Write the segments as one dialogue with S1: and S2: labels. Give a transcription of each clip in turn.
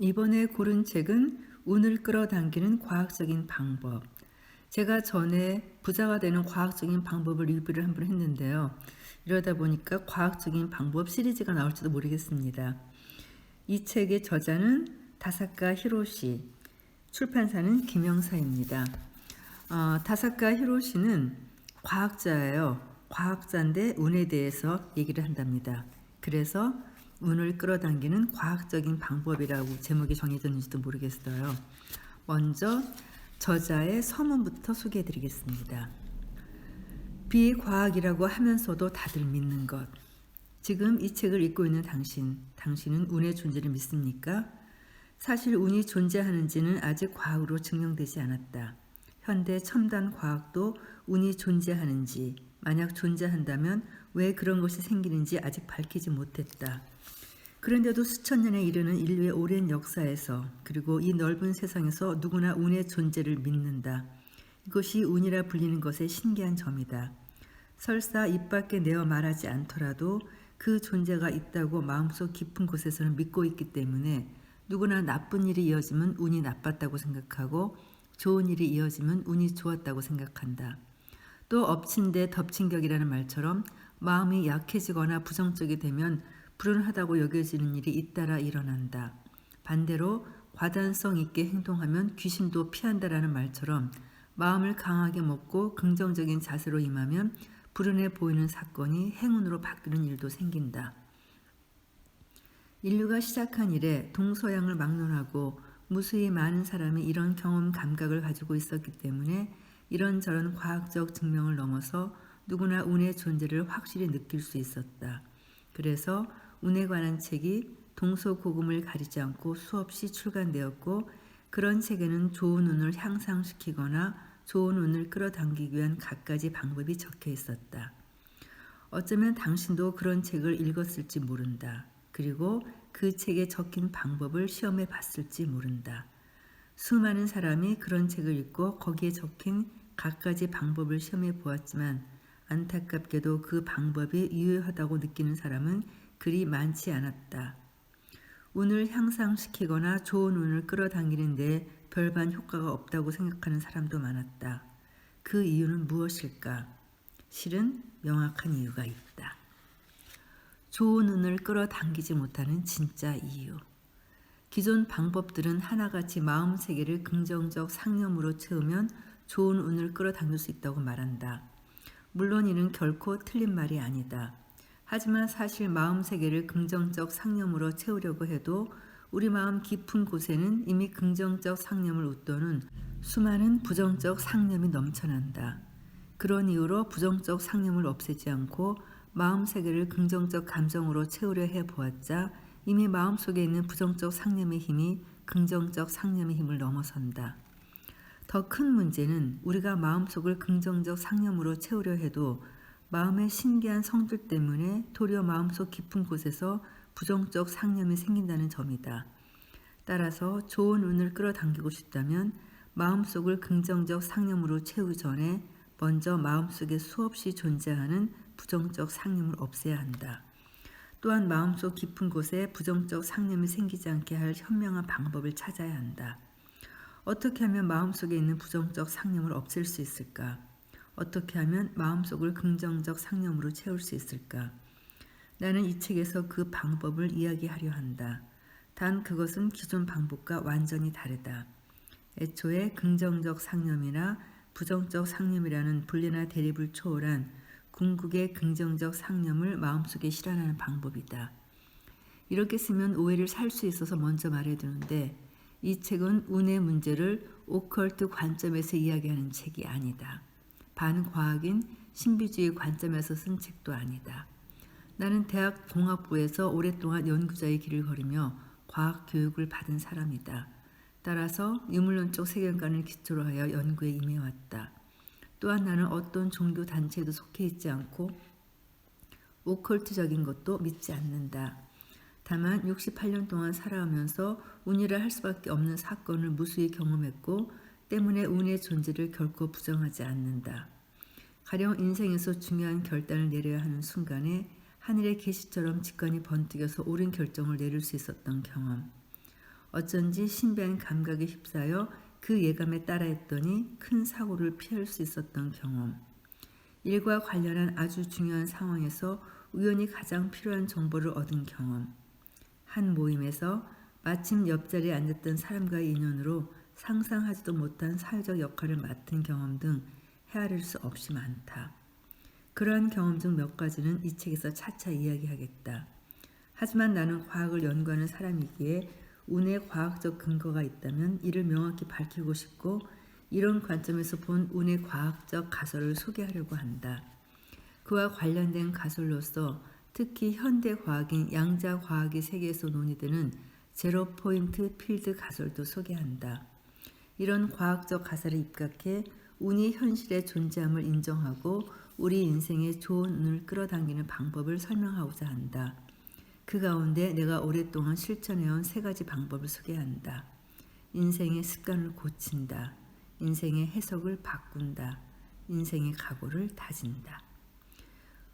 S1: 이번에 고른 책은 운을 끌어당기는 과학적인 방법. 제가 전에 부자가 되는 과학적인 방법을 리뷰를 한 번 했는데요. 이러다 보니까 과학적인 방법 시리즈가 나올지도 모르겠습니다. 이 책의 저자는 다사카 히로시, 출판사는 김영사입니다. 다사카 히로시는 과학자예요. 과학자인데 운에 대해서 얘기를 한답니다. 그래서 운을 끌어당기는 과학적인 방법이라고 제목이 정해졌는지도 모르겠어요. 먼저 저자의 서문부터 소개해 드리겠습니다. 비과학이라고 하면서도 다들 믿는 것. 지금 이 책을 읽고 있는 당신은 운의 존재를 믿습니까? 사실 운이 존재하는지는 아직 과학으로 증명되지 않았다. 현대 첨단 과학도 운이 존재하는지, 만약 존재한다면 왜 그런 것이 생기는지 아직 밝히지 못했다. 그런데도 수천 년에 이르는 인류의 오랜 역사에서, 그리고 이 넓은 세상에서 누구나 운의 존재를 믿는다. 이것이 운이라 불리는 것의 신기한 점이다. 설사 입 밖에 내어 말하지 않더라도 그 존재가 있다고 마음속 깊은 곳에서는 믿고 있기 때문에 누구나 나쁜 일이 이어지면 운이 나빴다고 생각하고 좋은 일이 이어지면 운이 좋았다고 생각한다. 또 엎친 데 덮친 격이라는 말처럼 마음이 약해지거나 부정적이 되면 불운하다고 여겨지는 일이 잇따라 일어난다. 반대로 과단성 있게 행동하면 귀신도 피한다라는 말처럼 마음을 강하게 먹고 긍정적인 자세로 임하면 불운해 보이는 사건이 행운으로 바뀌는 일도 생긴다. 인류가 시작한 이래 동서양을 막론하고 무수히 많은 사람이 이런 경험 감각을 가지고 있었기 때문에 이런저런 과학적 증명을 넘어서 누구나 운의 존재를 확실히 느낄 수 있었다. 그래서 운에 관한 책이 동서고금을 가리지 않고 수없이 출간되었고, 그런 책에는 좋은 운을 향상시키거나 좋은 운을 끌어당기기 위한 갖가지 방법이 적혀 있었다. 어쩌면 당신도 그런 책을 읽었을지 모른다. 그리고 그 책에 적힌 방법을 시험해 봤을지 모른다. 수많은 사람이 그런 책을 읽고 거기에 적힌 갖가지 방법을 시험해 보았지만 안타깝게도 그 방법이 유효하다고 느끼는 사람은 그리 많지 않았다. 운을 향상시키거나 좋은 운을 끌어당기는 데 별반 효과가 없다고 생각하는 사람도 많았다. 그 이유는 무엇일까? 실은 명확한 이유가 있다. 좋은 운을 끌어당기지 못하는 진짜 이유. 기존 방법들은 하나같이 마음 세계를 긍정적 상념으로 채우면 좋은 운을 끌어당길 수 있다고 말한다. 물론 이는 결코 틀린 말이 아니다. 하지만 사실 마음 세계를 긍정적 상념으로 채우려고 해도 우리 마음 깊은 곳에는 이미 긍정적 상념을 웃도는 수많은 부정적 상념이 넘쳐난다. 그런 이유로 부정적 상념을 없애지 않고 마음 세계를 긍정적 감정으로 채우려 해보았자 이미 마음속에 있는 부정적 상념의 힘이 긍정적 상념의 힘을 넘어선다. 더 큰 문제는 우리가 마음속을 긍정적 상념으로 채우려 해도 마음의 신기한 성질 때문에 도리어 마음속 깊은 곳에서 부정적 상념이 생긴다는 점이다. 따라서 좋은 운을 끌어당기고 싶다면 마음속을 긍정적 상념으로 채우기 전에 먼저 마음속에 수없이 존재하는 부정적 상념을 없애야 한다. 또한 마음속 깊은 곳에 부정적 상념이 생기지 않게 할 현명한 방법을 찾아야 한다. 어떻게 하면 마음속에 있는 부정적 상념을 없앨 수 있을까? 어떻게 하면 마음속을 긍정적 상념으로 채울 수 있을까? 나는 이 책에서 그 방법을 이야기하려 한다. 단 그것은 기존 방법과 완전히 다르다. 애초에 긍정적 상념이나 부정적 상념이라는 분리나 대립을 초월한 궁극의 긍정적 상념을 마음속에 실현하는 방법이다. 이렇게 쓰면 오해를 살 수 있어서 먼저 말해두는데 이 책은 운의 문제를 오컬트 관점에서 이야기하는 책이 아니다. 반과학인 신비주의 관점에서 쓴 책도 아니다. 나는 대학 공학부에서 오랫동안 연구자의 길을 걸으며 과학 교육을 받은 사람이다. 따라서 유물론적 세계관을 기초로 하여 연구에 임해왔다. 또한 나는 어떤 종교 단체에도 속해 있지 않고 오컬트적인 것도 믿지 않는다. 다만 68년 동안 살아오면서 운이라 할 수밖에 없는 사건을 무수히 경험했고 때문에 운의 존재를 결코 부정하지 않는다. 가령 인생에서 중요한 결단을 내려야 하는 순간에 하늘의 계시처럼 직관이 번뜩여서 옳은 결정을 내릴 수 있었던 경험. 어쩐지 신비한 감각에 휩싸여 그 예감에 따라했더니 큰 사고를 피할 수 있었던 경험. 일과 관련한 아주 중요한 상황에서 우연히 가장 필요한 정보를 얻은 경험. 한 모임에서 마침 옆자리에 앉았던 사람과의 인연으로 상상하지도 못한 사회적 역할을 맡은 경험 등 헤아릴 수 없이 많다. 그러한 경험 중 몇 가지는 이 책에서 차차 이야기하겠다. 하지만 나는 과학을 연구하는 사람이기에 운에 과학적 근거가 있다면 이를 명확히 밝히고 싶고 이런 관점에서 본 운의 과학적 가설을 소개하려고 한다. 그와 관련된 가설로서 특히 현대 과학인 양자 과학의 세계에서 논의되는 제로 포인트 필드 가설도 소개한다. 이런 과학적 가설에 입각해 운이 현실에 존재함을 인정하고 우리 인생에 좋은 운을 끌어당기는 방법을 설명하고자 한다. 그 가운데 내가 오랫동안 실천해온 3가지 방법을 소개한다. 인생의 습관을 고친다. 인생의 해석을 바꾼다. 인생의 각오를 다진다.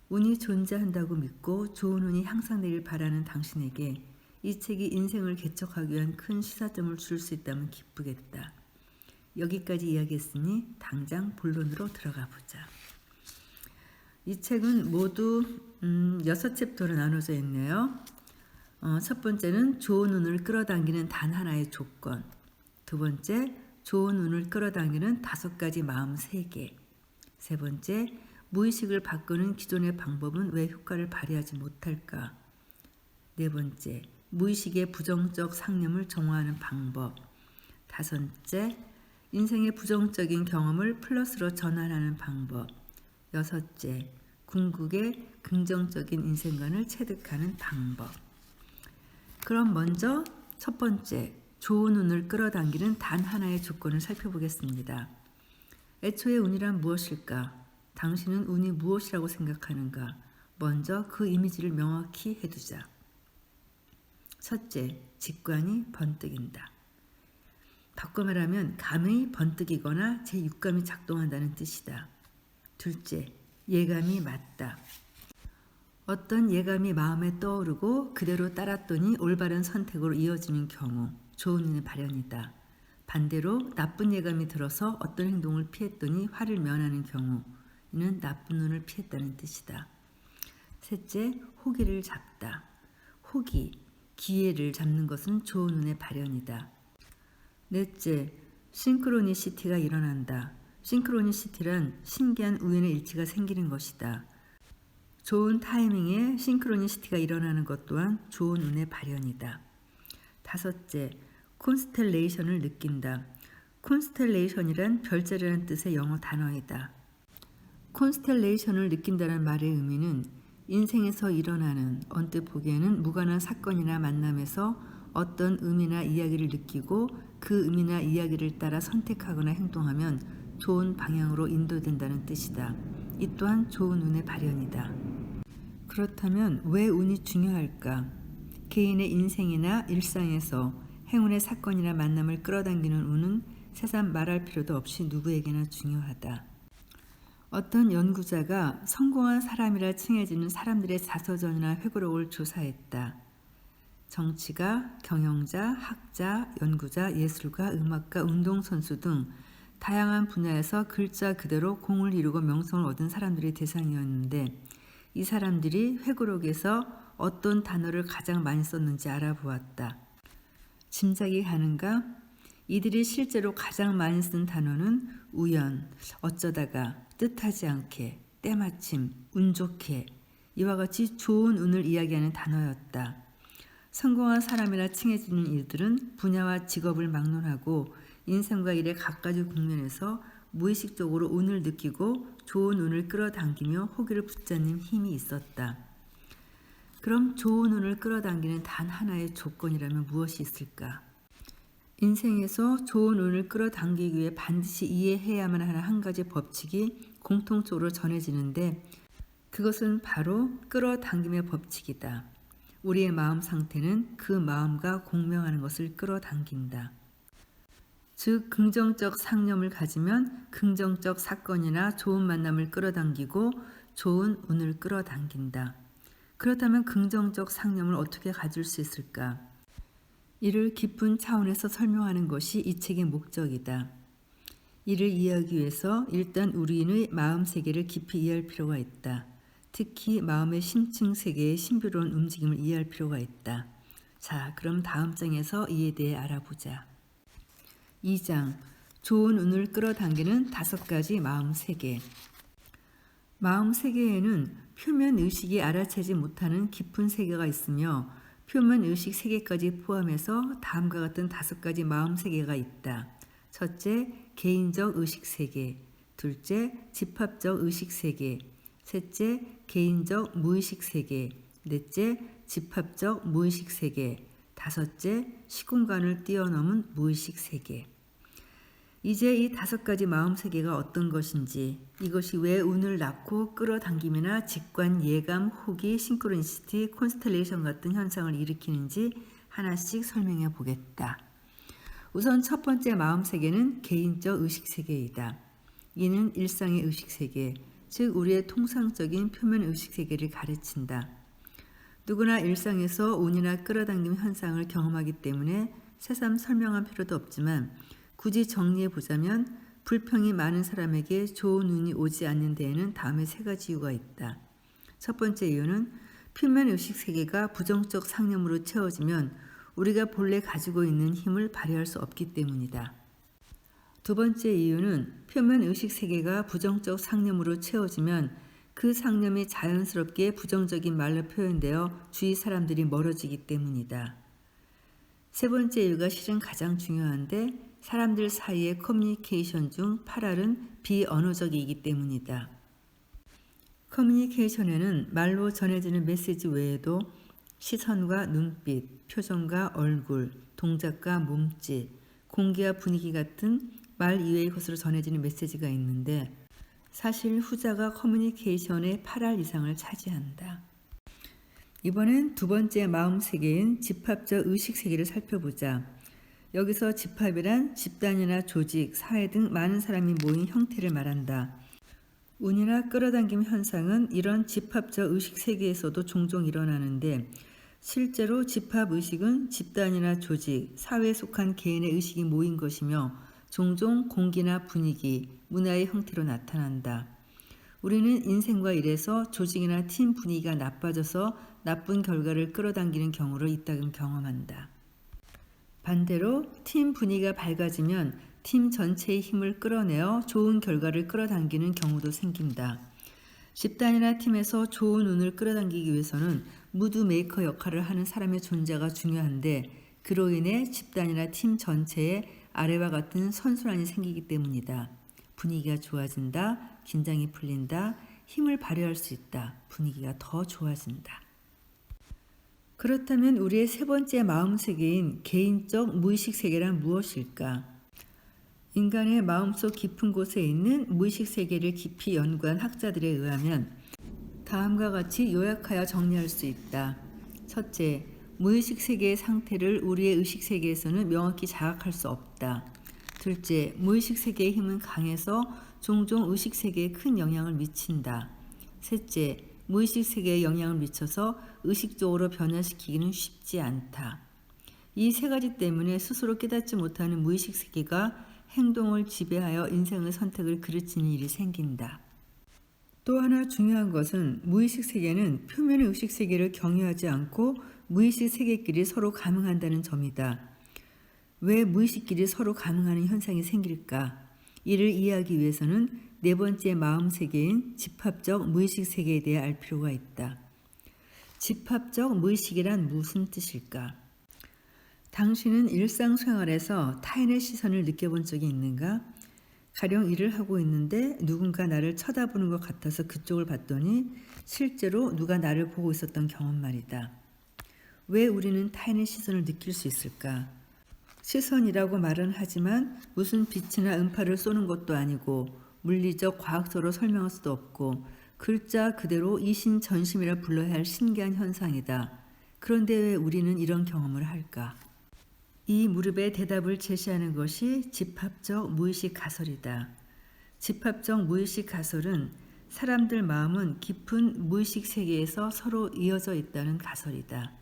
S1: 운이 존재한다고 믿고 좋은 운이 향상되길 바라는 당신에게 이 책이 인생을 개척하기 위한 큰 시사점을 줄 수 있다면 기쁘겠다. 여기까지 이야기했으니 당장 본론으로 들어가 보자. 이 책은 모두 6챕터로 나눠져 있네요. 첫 번째는 좋은 운을 끌어당기는 단 하나의 조건. 두 번째, 좋은 운을 끌어당기는 5가지 마음 3개. 세 번째, 무의식을 바꾸는 기존의 방법은 왜 효과를 발휘하지 못할까? 네 번째, 무의식의 부정적 상념을 정화하는 방법. 5째, 인생의 부정적인 경험을 플러스로 전환하는 방법. 6째, 궁극의 긍정적인 인생관을 체득하는 방법. 그럼 먼저 첫 번째, 좋은 운을 끌어당기는 단 하나의 조건을 살펴보겠습니다. 애초에 운이란 무엇일까? 당신은 운이 무엇이라고 생각하는가? 먼저 그 이미지를 명확히 해두자. 첫째, 직관이 번뜩인다. 바꿔 말하면 감이 번뜩이거나 제6감이 작동한다는 뜻이다. 둘째, 예감이 맞다. 어떤 예감이 마음에 떠오르고 그대로 따랐더니 올바른 선택으로 이어지는 경우, 좋은 운의 발현이다. 반대로 나쁜 예감이 들어서 어떤 행동을 피했더니 화를 면하는 경우, 이는 나쁜 운을 피했다는 뜻이다. 셋째, 호기를 잡다. 호기, 기회를 잡는 것은 좋은 운의 발현이다. 넷째, 싱크로니시티가 일어난다. 싱크로니시티란 신기한 우연의 일치가 생기는 것이다. 좋은 타이밍에 싱크로니시티가 일어나는 것 또한 좋은 운의 발현이다. 5째, 콘스텔레이션을 느낀다. 콘스텔레이션이란 별자리라는 뜻의 영어 단어이다. 콘스텔레이션을 느낀다는 말의 의미는 인생에서 일어나는 언뜻 보기에는 무관한 사건이나 만남에서 어떤 의미나 이야기를 느끼고 그 의미나 이야기를 따라 선택하거나 행동하면 좋은 방향으로 인도된다는 뜻이다. 이 또한 좋은 운의 발현이다. 그렇다면 왜 운이 중요할까? 개인의 인생이나 일상에서 행운의 사건이나 만남을 끌어당기는 운은 새삼 말할 필요도 없이 누구에게나 중요하다. 어떤 연구자가 성공한 사람이라 칭해지는 사람들의 자서전이나 회고록을 조사했다. 정치가, 경영자, 학자, 연구자, 예술가, 음악가, 운동선수 등 다양한 분야에서 글자 그대로 공을 이루고 명성을 얻은 사람들이 대상이었는데 이 사람들이 회고록에서 어떤 단어를 가장 많이 썼는지 알아보았다. 짐작이 가는가? 이들이 실제로 가장 많이 쓴 단어는 우연, 어쩌다가, 뜻하지 않게, 때마침, 운 좋게 이와 같이 좋은 운을 이야기하는 단어였다. 성공한 사람이라 칭해지는 이들은 분야와 직업을 막론하고 인생과 일의 각가지 국면에서 무의식적으로 운을 느끼고 좋은 운을 끌어당기며 호기를 붙잡는 힘이 있었다. 그럼 좋은 운을 끌어당기는 단 하나의 조건이라면 무엇이 있을까? 인생에서 좋은 운을 끌어당기기 위해 반드시 이해해야만 하는 한 가지 법칙이 공통적으로 전해지는데 그것은 바로 끌어당김의 법칙이다. 우리의 마음 상태는 그 마음과 공명하는 것을 끌어당긴다. 즉 긍정적 상념을 가지면 긍정적 사건이나 좋은 만남을 끌어당기고 좋은 운을 끌어당긴다. 그렇다면 긍정적 상념을 어떻게 가질 수 있을까? 이를 깊은 차원에서 설명하는 것이 이 책의 목적이다. 이를 이해하기 위해서 일단 우리의 마음 세계를 깊이 이해할 필요가 있다. 특히 마음의 심층 세계의 신비로운 움직임을 이해할 필요가 있다. 자, 그럼 다음 장에서 이에 대해 알아보자. 2장, 좋은 운을 끌어당기는 5가지 마음 세계. 마음 세계에는 표면 의식이 알아채지 못하는 깊은 세계가 있으며 표면 의식 세계까지 포함해서 다음과 같은 5가지 마음 세계가 있다. 첫째, 개인적 의식 세계. 둘째, 집합적 의식 세계. 셋째, 개인적 무의식 세계. 넷째, 집합적 무의식 세계. 다섯째, 시공간을 뛰어넘은 무의식 세계. 이제 이 5가지 마음 세계가 어떤 것인지, 이것이 왜 운을 낳고 끌어당김이나 직관, 예감, 호기, 싱크로니시티, 콘스텔레이션 같은 현상을 일으키는지 하나씩 설명해 보겠다. 우선 첫 번째 마음 세계는 개인적 의식 세계이다. 이는 일상의 의식 세계, 즉 우리의 통상적인 표면 의식 세계를 가르친다. 누구나 일상에서 운이나 끌어당김 현상을 경험하기 때문에 새삼 설명할 필요도 없지만 굳이 정리해 보자면 불평이 많은 사람에게 좋은 운이 오지 않는 데에는 다음의 3가지 이유가 있다. 첫 번째 이유는 표면 의식 세계가 부정적 상념으로 채워지면 우리가 본래 가지고 있는 힘을 발휘할 수 없기 때문이다. 두 번째 이유는 표면 의식 세계가 부정적 상념으로 채워지면 그 상념이 자연스럽게 부정적인 말로 표현되어 주위 사람들이 멀어지기 때문이다. 세 번째 이유가 실은 가장 중요한데 사람들 사이의 커뮤니케이션 중 8알은 비언어적이기 때문이다. 커뮤니케이션에는 말로 전해지는 메시지 외에도 시선과 눈빛, 표정과 얼굴, 동작과 몸짓, 공기와 분위기 같은 말 이외의 것으로 전해지는 메시지가 있는데 사실 후자가 커뮤니케이션의 8알 이상을 차지한다. 이번엔 두 번째 마음 세계인 집합적 의식 세계를 살펴보자. 여기서 집합이란 집단이나 조직, 사회 등 많은 사람이 모인 형태를 말한다. 운이나 끌어당김 현상은 이런 집합적 의식 세계에서도 종종 일어나는데 실제로 집합 의식은 집단이나 조직, 사회에 속한 개인의 의식이 모인 것이며 종종 공기나 분위기, 문화의 형태로 나타난다. 우리는 인생과 일에서 조직이나 팀 분위기가 나빠져서 나쁜 결과를 끌어당기는 경우를 이따금 경험한다. 반대로 팀 분위기가 밝아지면 팀 전체의 힘을 끌어내어 좋은 결과를 끌어당기는 경우도 생긴다. 집단이나 팀에서 좋은 운을 끌어당기기 위해서는 무드 메이커 역할을 하는 사람의 존재가 중요한데 그로 인해 집단이나 팀 전체에 아래와 같은 선순환이 생기기 때문이다. 분위기가 좋아진다, 긴장이 풀린다, 힘을 발휘할 수 있다, 분위기가 더 좋아진다. 그렇다면 우리의 세 번째 마음 세계인 개인적 무의식 세계란 무엇일까? 인간의 마음속 깊은 곳에 있는 무의식 세계를 깊이 연구한 학자들에 의하면 다음과 같이 요약하여 정리할 수 있다. 첫째, 무의식 세계의 상태를 우리의 의식 세계에서는 명확히 자각할 수 없다. 둘째, 무의식 세계의 힘은 강해서 종종 의식 세계에 큰 영향을 미친다. 셋째, 무의식 세계에 영향을 미쳐서 의식적으로 변화시키기는 쉽지 않다. 이 3가지 때문에 스스로 깨닫지 못하는 무의식 세계가 행동을 지배하여 인생의 선택을 그르치는 일이 생긴다. 또 하나 중요한 것은 무의식 세계는 표면의 의식 세계를 경유하지 않고 무의식 세계끼리 서로 감응한다는 점이다. 왜 무의식끼리 서로 감응하는 현상이 생길까? 이를 이해하기 위해서는 네 번째 마음 세계인 집합적 무의식 세계에 대해 알 필요가 있다. 집합적 무의식이란 무슨 뜻일까? 당신은 일상생활에서 타인의 시선을 느껴본 적이 있는가? 가령 일을 하고 있는데 누군가 나를 쳐다보는 것 같아서 그쪽을 봤더니 실제로 누가 나를 보고 있었던 경험 말이다. 왜 우리는 타인의 시선을 느낄 수 있을까? 시선이라고 말은 하지만 무슨 빛이나 음파를 쏘는 것도 아니고 물리적 과학적으로 설명할 수도 없고 글자 그대로 이신전심이라 불러야 할 신기한 현상이다. 그런데 왜 우리는 이런 경험을 할까? 이 무릎의 대답을 제시하는 것이 집합적 무의식 가설이다. 집합적 무의식 가설은 사람들 마음은 깊은 무의식 세계에서 서로 이어져 있다는 가설이다.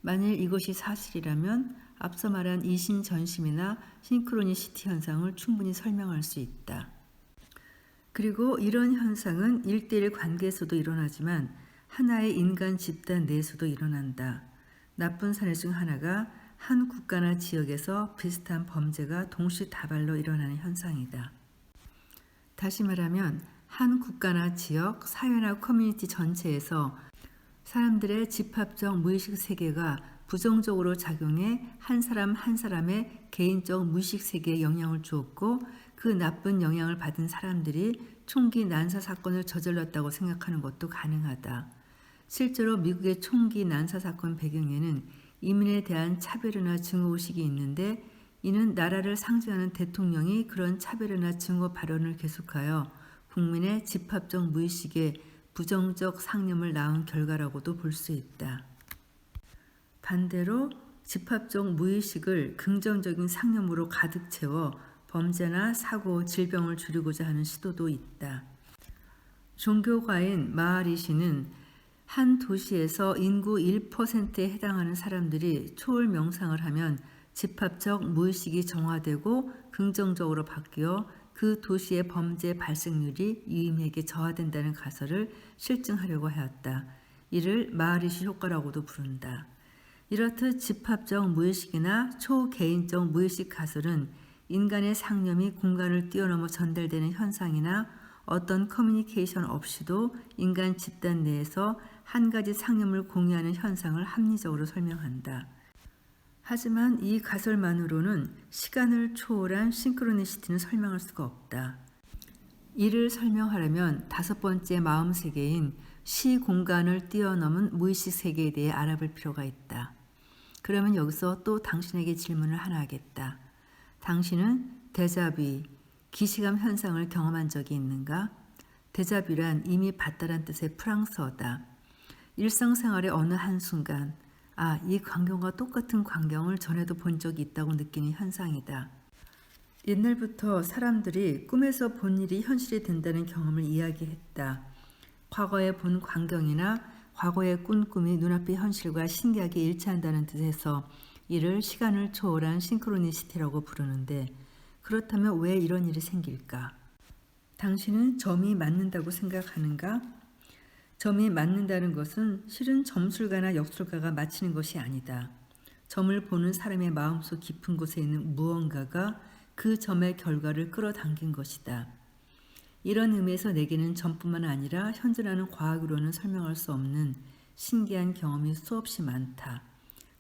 S1: 만일 이것이 사실이라면 앞서 말한 이심전심이나 싱크로니시티 현상을 충분히 설명할 수 있다. 그리고 이런 현상은 1대1 관계에서도 일어나지만 하나의 인간 집단 내에서도 일어난다. 나쁜 사례 중 하나가 한 국가나 지역에서 비슷한 범죄가 동시다발로 일어나는 현상이다. 다시 말하면 한 국가나 지역, 사회나 커뮤니티 전체에서 사람들의 집합적 무의식 세계가 부정적으로 작용해 한 사람 한 사람의 개인적 무의식 세계에 영향을 주었고 그 나쁜 영향을 받은 사람들이 총기 난사 사건을 저질렀다고 생각하는 것도 가능하다. 실제로 미국의 총기 난사 사건 배경에는 이민에 대한 차별이나 증오의식이 있는데 이는 나라를 상징하는 대통령이 그런 차별이나 증오 발언을 계속하여 국민의 집합적 무의식에 부정적 상념을 낳은 결과라고도 볼 수 있다. 반대로 집합적 무의식을 긍정적인 상념으로 가득 채워 범죄나 사고, 질병을 줄이고자 하는 시도도 있다. 종교가인 마하리시는 한 도시에서 인구 1%에 해당하는 사람들이 초월 명상을 하면 집합적 무의식이 정화되고 긍정적으로 바뀌어 그 도시의 범죄 발생률이 유의미하게 저하된다는 가설을 실증하려고 하였다. 이를 마하리시 효과라고도 부른다. 이렇듯 집합적 무의식이나 초개인적 무의식 가설은 인간의 상념이 공간을 뛰어넘어 전달되는 현상이나 어떤 커뮤니케이션 없이도 인간 집단 내에서 한 가지 상념을 공유하는 현상을 합리적으로 설명한다. 하지만 이 가설만으로는 시간을 초월한 싱크로니시티는 설명할 수가 없다. 이를 설명하려면 5번째 마음 세계인 시공간을 뛰어넘은 무의식 세계에 대해 알아볼 필요가 있다. 그러면 여기서 또 당신에게 질문을 하나 하겠다. 당신은 데자뷰, 기시감 현상을 경험한 적이 있는가? 데자뷰란 이미 봤다란 뜻의 프랑스어다. 일상생활의 어느 한순간 이 광경과 똑같은 광경을 전에도 본 적이 있다고 느끼는 현상이다. 옛날부터 사람들이 꿈에서 본 일이 현실이 된다는 경험을 이야기했다. 과거에 본 광경이나 과거에 꾼 꿈이 눈앞의 현실과 신기하게 일치한다는 뜻에서 이를 시간을 초월한 싱크로니시티라고 부르는데 그렇다면 왜 이런 일이 생길까? 당신은 점이 맞는다고 생각하는가? 점이 맞는다는 것은 실은 점술가나 역술가가 맞히는 것이 아니다. 점을 보는 사람의 마음속 깊은 곳에 있는 무언가가 그 점의 결과를 끌어당긴 것이다. 이런 의미에서 내게는 점뿐만 아니라 현존하는 과학으로는 설명할 수 없는 신기한 경험이 수없이 많다.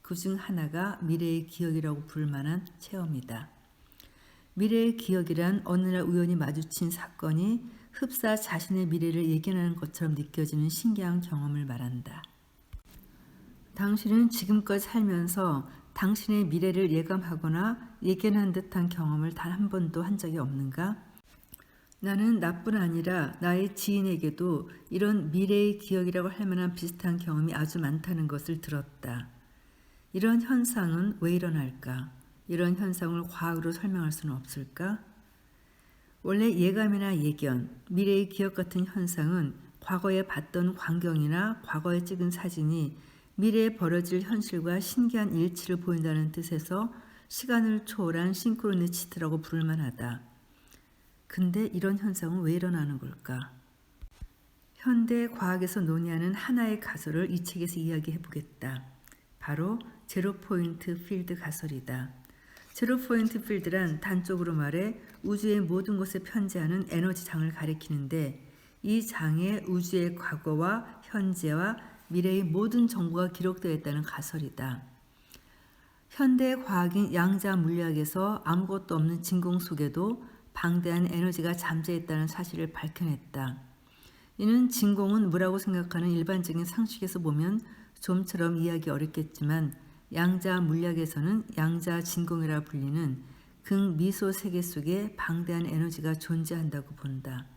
S1: 그중 하나가 미래의 기억이라고 부를 만한 체험이다. 미래의 기억이란 어느 날 우연히 마주친 사건이 흡사 자신의 미래를 예견하는 것처럼 느껴지는 신기한 경험을 말한다. 당신은 지금껏 살면서 당신의 미래를 예감하거나 예견한 듯한 경험을 단 한 번도 한 적이 없는가? 나는 나뿐 아니라 나의 지인에게도 이런 미래의 기억이라고 할 만한 비슷한 경험이 아주 많다는 것을 들었다. 이런 현상은 왜 일어날까? 이런 현상을 과학으로 설명할 수는 없을까? 원래 예감이나 예견, 미래의 기억 같은 현상은 과거에 봤던 광경이나 과거에 찍은 사진이 미래에 벌어질 현실과 신기한 일치를 보인다는 뜻에서 시간을 초월한 싱크로니시티라고 부를 만하다. 근데 이런 현상은 왜 일어나는 걸까? 현대 과학에서 논의하는 하나의 가설을 이 책에서 이야기해 보겠다. 바로 제로 포인트 필드 가설이다. 제로 포인트 필드란 단적으로 말해 우주의 모든 것에 편재하는 에너지 장을 가리키는데 이 장에 우주의 과거와 현재와 미래의 모든 정보가 기록되어 있다는 가설이다. 현대 과학인 양자 물리학에서 아무것도 없는 진공 속에도 방대한 에너지가 잠재 있다는 사실을 밝혀냈다. 이는 진공은 무라고 생각하는 일반적인 상식에서 보면 좀처럼 이해하기 어렵겠지만 양자 물리학에서는 양자 진공이라 불리는 극미소 세계 속에 방대한 에너지가 존재한다고 본다.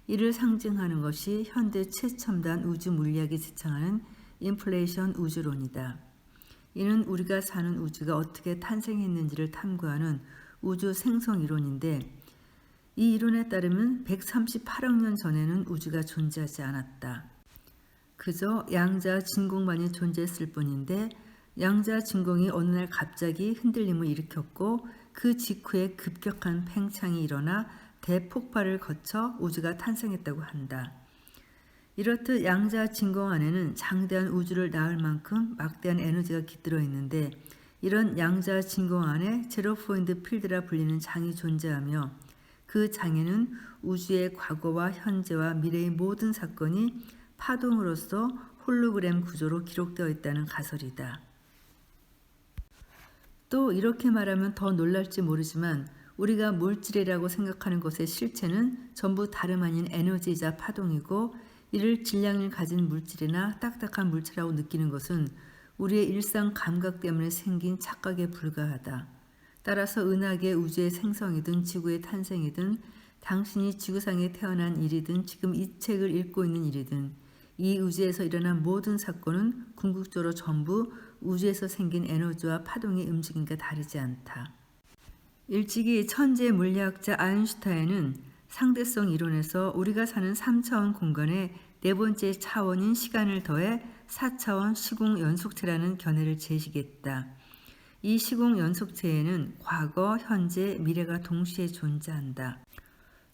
S1: 이를 상징하는 것이 현대 최첨단 우주 물리학이 지창하는 인플레이션 우주론이다. 이는 우리가 사는 우주가 어떻게 탄생했는지를 탐구하는 우주 생성 이론인데 이 이론에 따르면 138억 년 전에는 우주가 존재하지 않았다. 그저 양자 진공만이 존재했을 뿐인데 양자 진공이 어느 날 갑자기 흔들림을 일으켰고 그 직후에 급격한 팽창이 일어나 대폭발을 거쳐 우주가 탄생했다고 한다. 이렇듯 양자 진공 안에는 장대한 우주를 낳을 만큼 막대한 에너지가 깃들어 있는데 이런 양자 진공 안에 제로 포인트 필드라 불리는 장이 존재하며 그 장에는 우주의 과거와 현재와 미래의 모든 사건이 파동으로서 홀로그램 구조로 기록되어 있다는 가설이다. 또 이렇게 말하면 더 놀랄지 모르지만 우리가 물질이라고 생각하는 것의 실체는 전부 다름 아닌 에너지이자 파동이고 이를 질량을 가진 물질이나 딱딱한 물체라고 느끼는 것은 우리의 일상 감각 때문에 생긴 착각에 불과하다. 따라서 은하계 우주의 생성이든 지구의 탄생이든 당신이 지구상에 태어난 일이든 지금 이 책을 읽고 있는 일이든 이 우주에서 일어난 모든 사건은 궁극적으로 전부 우주에서 생긴 에너지와 파동의 움직임과 다르지 않다. 일찍이 천재 물리학자 아인슈타인은 상대성 이론에서 우리가 사는 3차원 공간에 네 번째 차원인 시간을 더해 4차원 시공 연속체라는 견해를 제시했다. 이 시공 연속체에는 과거, 현재, 미래가 동시에 존재한다.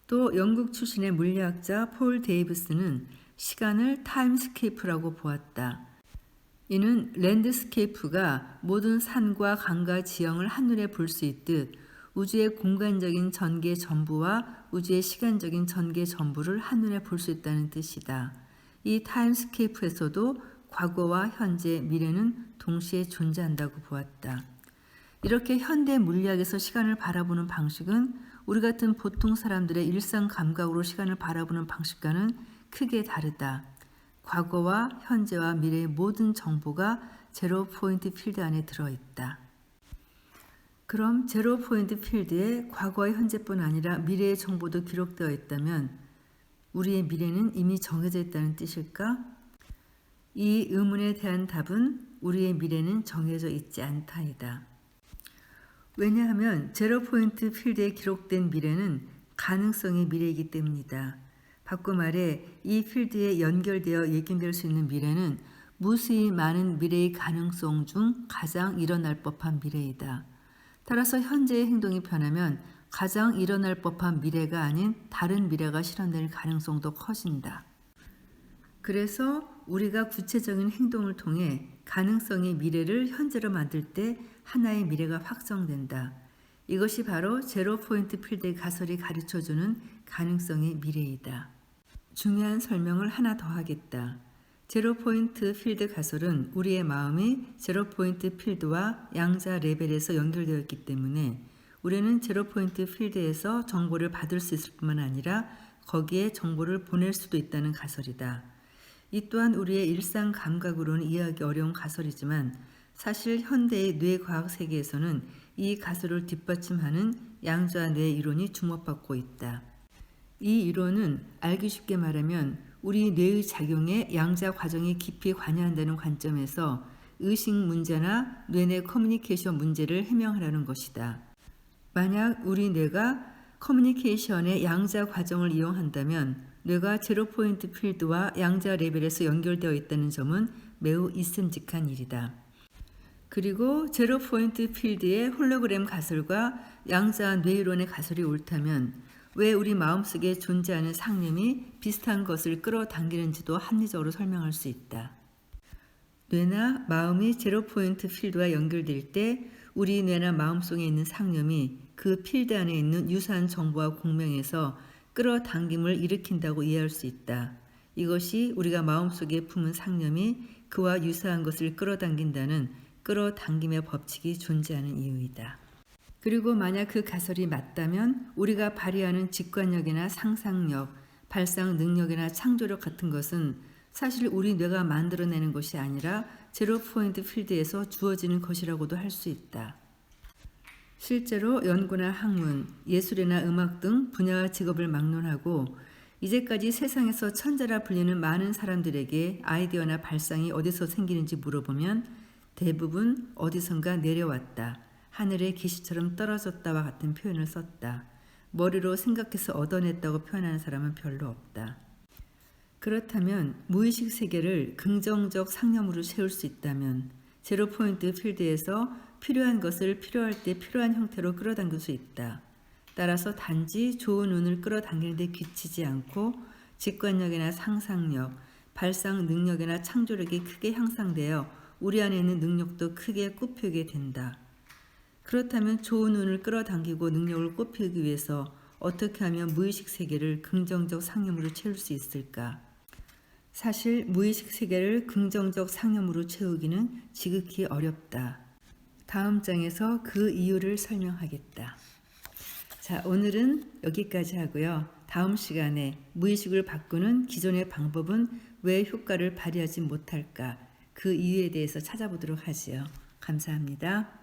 S1: 또 영국 출신의 물리학자 폴 데이비스는 시간을 타임스케이프라고 보았다. 이는 랜드스케이프가 모든 산과 강과 지형을 한눈에 볼 수 있듯 우주의 공간적인 전개 전부와 우주의 시간적인 전개 전부를 한눈에 볼 수 있다는 뜻이다. 이 타임스케이프에서도 과거와 현재, 미래는 동시에 존재한다고 보았다. 이렇게 현대 물리학에서 시간을 바라보는 방식은 우리 같은 보통 사람들의 일상 감각으로 시간을 바라보는 방식과는 크게 다르다. 과거와 현재와 미래의 모든 정보가 제로 포인트 필드 안에 들어있다. 그럼 제로 포인트 필드에 과거와 현재뿐 아니라 미래의 정보도 기록되어 있다면 우리의 미래는 이미 정해져 있다는 뜻일까? 이 의문에 대한 답은 우리의 미래는 정해져 있지 않다이다. 왜냐하면 제로 포인트 필드에 기록된 미래는 가능성의 미래이기 때문이다. 바꿔 말해 이 필드에 연결되어 예견될 수 있는 미래는 무수히 많은 미래의 가능성 중 가장 일어날 법한 미래이다. 따라서 현재의 행동이 변하면 가장 일어날 법한 미래가 아닌 다른 미래가 실현될 가능성도 커진다. 그래서 우리가 구체적인 행동을 통해 가능성의 미래를 현재로 만들 때 하나의 미래가 확정된다. 이것이 바로 제로 포인트 필드의 가설이 가르쳐주는 가능성의 미래이다. 중요한 설명을 하나 더 하겠다. 제로 포인트 필드 가설은 우리의 마음이 제로 포인트 필드와 양자 레벨에서 연결되어 있기 때문에 우리는 제로 포인트 필드에서 정보를 받을 수 있을 뿐만 아니라 거기에 정보를 보낼 수도 있다는 가설이다. 이 또한 우리의 일상 감각으로는 이해하기 어려운 가설이지만 사실 현대의 뇌과학 세계에서는 이 가설을 뒷받침하는 양자 뇌 이론이 주목받고 있다. 이 이론은 알기 쉽게 말하면 우리 뇌의 작용에 양자 과정이 깊이 관여한다는 관점에서 의식 문제나 뇌내 커뮤니케이션 문제를 해명하라는 것이다. 만약 우리 뇌가 커뮤니케이션의 양자 과정을 이용한다면 뇌가 제로 포인트 필드와 양자 레벨에서 연결되어 있다는 점은 매우 있음직한 일이다. 그리고 제로 포인트 필드의 홀로그램 가설과 양자 뇌이론의 가설이 옳다면 왜 우리 마음속에 존재하는 상념이 비슷한 것을 끌어당기는지도 합리적으로 설명할 수 있다. 뇌나 마음이 제로 포인트 필드와 연결될 때 우리 뇌나 마음속에 있는 상념이 그 필드 안에 있는 유사한 정보와 공명에서 끌어당김을 일으킨다고 이해할 수 있다. 이것이 우리가 마음속에 품은 상념이 그와 유사한 것을 끌어당긴다는 끌어당김의 법칙이 존재하는 이유이다. 그리고 만약 그 가설이 맞다면 우리가 발휘하는 직관력이나 상상력, 발상 능력이나 창조력 같은 것은 사실 우리 뇌가 만들어내는 것이 아니라 제로 포인트 필드에서 주어지는 것이라고도 할 수 있다. 실제로 연구나 학문, 예술이나 음악 등 분야와 직업을 막론하고 이제까지 세상에서 천재라 불리는 많은 사람들에게 아이디어나 발상이 어디서 생기는지 물어보면 대부분 어디선가 내려왔다. 하늘의 계시처럼 떨어졌다와 같은 표현을 썼다. 머리로 생각해서 얻어냈다고 표현하는 사람은 별로 없다. 그렇다면 무의식 세계를 긍정적 상념으로 채울 수 있다면 제로 포인트 필드에서 필요한 것을 필요할 때 필요한 형태로 끌어당길 수 있다. 따라서 단지 좋은 운을 끌어당기는 데 그치지 않고 직관력이나 상상력, 발상 능력이나 창조력이 크게 향상되어 우리 안에 있는 능력도 크게 꽃피우게 된다. 그렇다면 좋은 운을 끌어당기고 능력을 꽃피우기 위해서 어떻게 하면 무의식 세계를 긍정적 상념으로 채울 수 있을까? 사실 무의식 세계를 긍정적 상념으로 채우기는 지극히 어렵다. 다음 장에서 그 이유를 설명하겠다. 자, 오늘은 여기까지 하고요. 다음 시간에 무의식을 바꾸는 기존의 방법은 왜 효과를 발휘하지 못할까? 그 이유에 대해서 찾아보도록 하지요. 감사합니다.